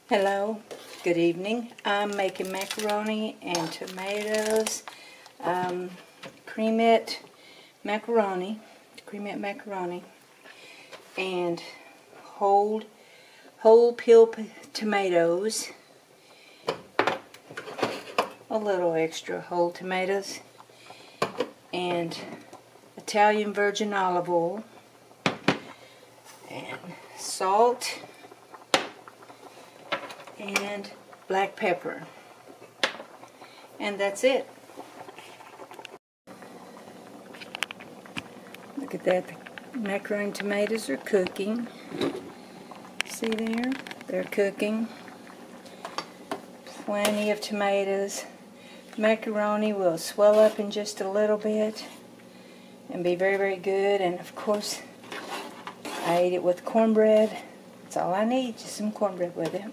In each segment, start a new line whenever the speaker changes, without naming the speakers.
Hello, good evening. I'm making macaroni and tomatoes, creamette macaroni, and whole peel tomatoes, a little extra whole tomatoes, and Italian virgin olive oil, and salt, and black pepper, and that's it. Look at that, the macaroni and tomatoes are cooking. See there? They're cooking. Plenty of tomatoes. Macaroni will swell up in just a little bit and be very, very good. And of course, I ate it with cornbread. That's all I need, just some cornbread with it.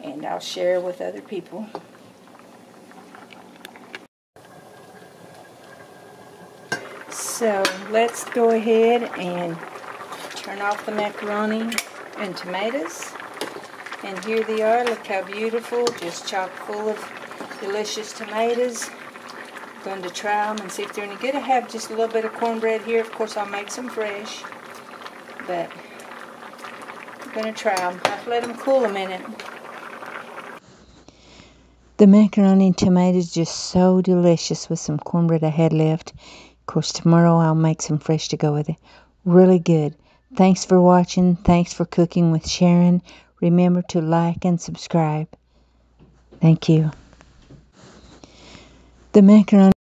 And I'll share with other people. So let's go ahead and turn off the macaroni and tomatoes. And here they are. Look how beautiful, just chock full of delicious tomatoes. I'm going to try them and see if they're any good. I have just a little bit of cornbread here. Of course, I'll make some fresh, but I'm going to try them. I have to let them cool a minute. The macaroni and tomatoes just so delicious with some cornbread I had left. Of course, tomorrow I'll make some fresh to go with it. Really good. Thanks for watching. Thanks for cooking with Sharon. Remember to like and subscribe. Thank you. The macaroni